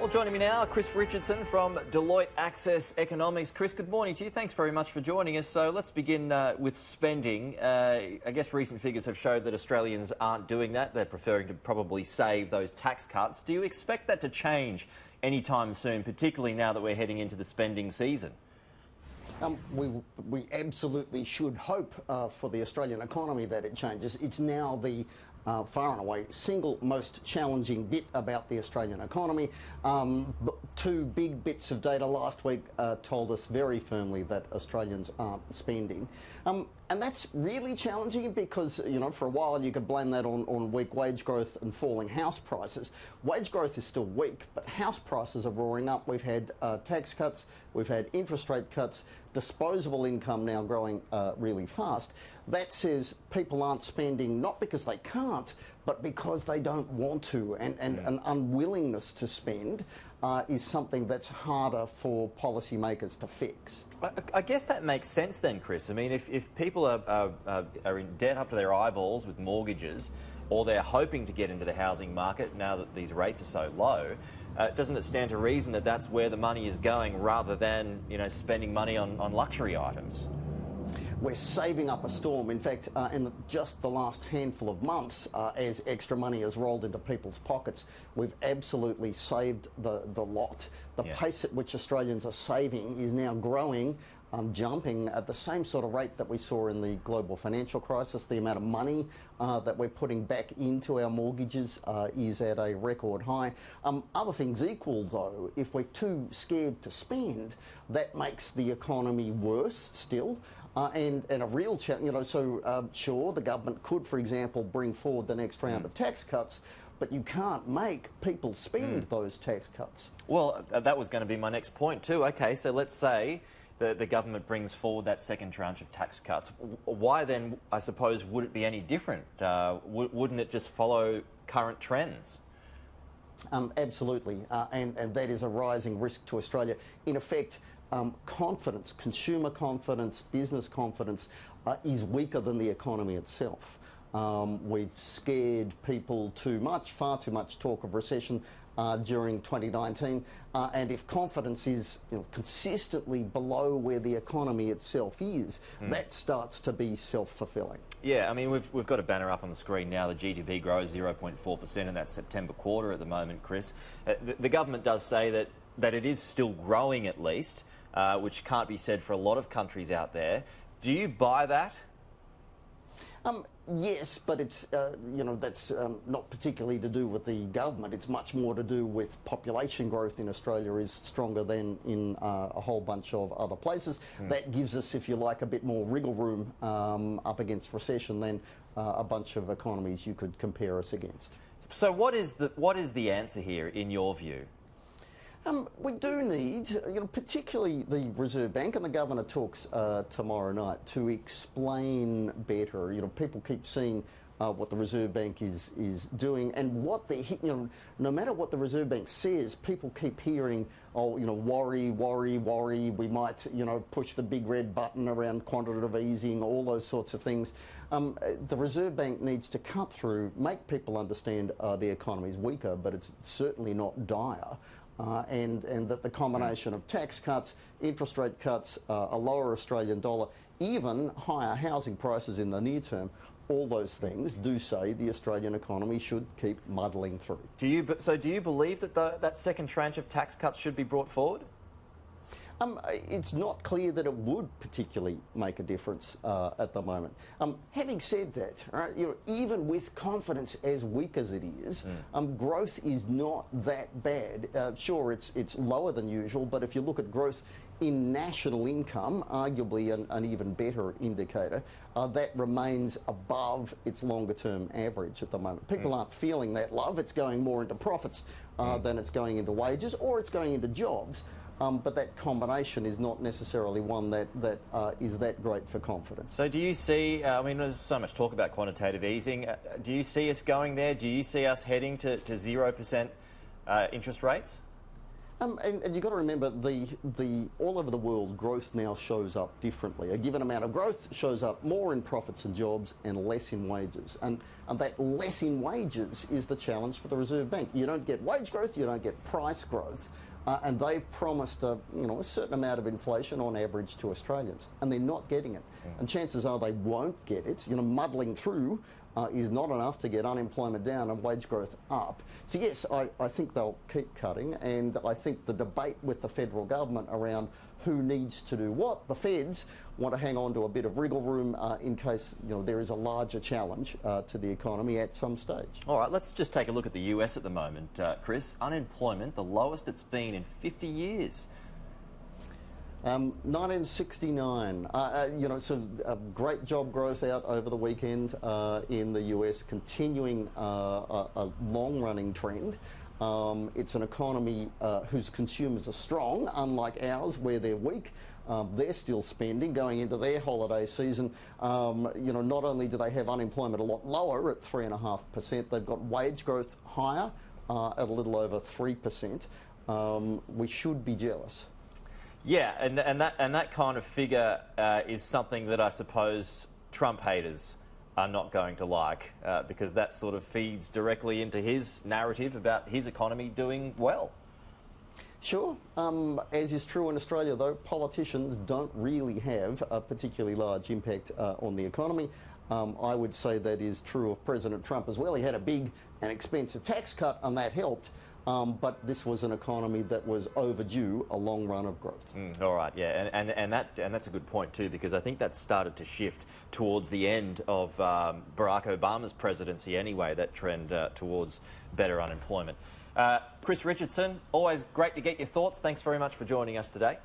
Well, joining me now, Chris Richardson from Deloitte Access Economics. Chris, good morning to you. Thanks very much for joining us. So let's begin with spending. I guess recent figures have showed that Australians aren't doing that. They're preferring to probably save those tax cuts. Do you expect that to change anytime soon, particularly now that we're heading into the spending season? We absolutely should hope for the Australian economy that it changes. It's now the far and away single most challenging bit about the Australian economy. Two big bits of data last week told us very firmly that Australians aren't spending. And that's really challenging because, you know, for a while you could blame that on weak wage growth and falling house prices. Wage growth is still weak, but house prices are roaring up. We've had tax cuts, we've had interest rate cuts, disposable income now growing really fast. That says people aren't spending not because they can't, but because they don't want to. And an unwillingness to spend is something that's harder for policymakers to fix. I guess that makes sense then, Chris. I mean, if people are in debt up to their eyeballs with mortgages, or they're hoping to get into the housing market now that these rates are so low, doesn't it stand to reason that that's where the money is going rather than, you know, spending money on luxury items? We're saving up a storm. In fact, in just the last handful of months, as extra money has rolled into people's pockets, we've absolutely saved the lot. The pace at which Australians are saving is now growing, jumping at the same sort of rate that we saw in the global financial crisis. The amount of money that we're putting back into our mortgages is at a record high. Other things equal, though, if we're too scared to spend, that makes the economy worse still. And a real challenge, you know, so sure, the government could, for example, bring forward the next round of tax cuts, but you can't make people spend those tax cuts. Well, that was going to be my next point too. Okay, so let's say the government brings forward that second tranche of tax cuts. Why then, I suppose, would it be any different? Wouldn't it just follow current trends? Absolutely, and that is a rising risk to Australia. In effect, confidence, consumer confidence, business confidence is weaker than the economy itself. We've scared people too much, far too much talk of recession during 2019, and if confidence is, you know, consistently below where the economy itself is, that starts to be self-fulfilling. Yeah, I mean, we've got a banner up on the screen now. The GDP grows 0.4% in that September quarter at the moment, Chris. The government does say that it is still growing at least, which can't be said for a lot of countries out there. Do you buy that? Yes, but it's, you know, that's not particularly to do with the government. It's much more to do with population growth in Australia is stronger than in a whole bunch of other places. That gives us, if you like, a bit more wriggle room up against recession than a bunch of economies you could compare us against. So what is the answer here, in your view? We do need, you know, particularly the Reserve Bank, and the Governor talks tomorrow night, to explain better. You know, people keep seeing what the Reserve Bank is doing, and what they, you know, no matter what the Reserve Bank says, people keep hearing, oh, you know, worry, we might, you know, push the big red button around quantitative easing, all those sorts of things. The Reserve Bank needs to cut through, make people understand the economy is weaker, but it's certainly not dire. And that the combination of tax cuts, interest rate cuts, a lower Australian dollar, even higher housing prices in the near term, all those things do say the Australian economy should keep muddling through. Do you believe that that second tranche of tax cuts should be brought forward? It's not clear that it would particularly make a difference at the moment. Having said that, right, you know, even with confidence as weak as it is, growth is not that bad. Sure, it's lower than usual, but if you look at growth in national income, arguably an even better indicator, that remains above its longer-term average at the moment. People aren't feeling that love. It's going more into profits than it's going into wages, or it's going into jobs. But that combination is not necessarily one that is that great for confidence. So do you see, I mean, there's so much talk about quantitative easing. Do you see us going there? Do you see us heading to 0% interest rates? And you've got to remember, the all over the world, growth now shows up differently. A given amount of growth shows up more in profits and jobs and less in wages. And that less in wages is the challenge for the Reserve Bank. You don't get wage growth, you don't get price growth. And they've promised a certain amount of inflation on average to Australians, and they're not getting it. And chances are they won't get it. Muddling through is not enough to get unemployment down and wage growth up. So yes, I think they'll keep cutting, and I think the debate with the federal government around who needs to do what, the feds want to hang on to a bit of wriggle room in case there is a larger challenge to the economy at some stage. All right, let's just take a look at the US at the moment, Chris. Unemployment, the lowest it's been in 50 years. 1969, so great job growth out over the weekend in the US, continuing a long-running trend. It's an economy whose consumers are strong, unlike ours where they're weak. They're still spending going into their holiday season. Not only do they have unemployment a lot lower at 3.5%, they've got wage growth higher at a little over 3%. We should be jealous. Yeah, and that kind of figure is something that I suppose Trump haters are not going to like, because that sort of feeds directly into his narrative about his economy doing well. Sure. As is true in Australia, though, politicians don't really have a particularly large impact on the economy. I would say that is true of President Trump as well. He had a big and expensive tax cut, and that helped. But this was an economy that was overdue a long run of growth. All right, yeah, and that's a good point too, because I think that started to shift towards the end of Barack Obama's presidency anyway, that trend towards better unemployment. Chris Richardson, always great to get your thoughts. Thanks very much for joining us today.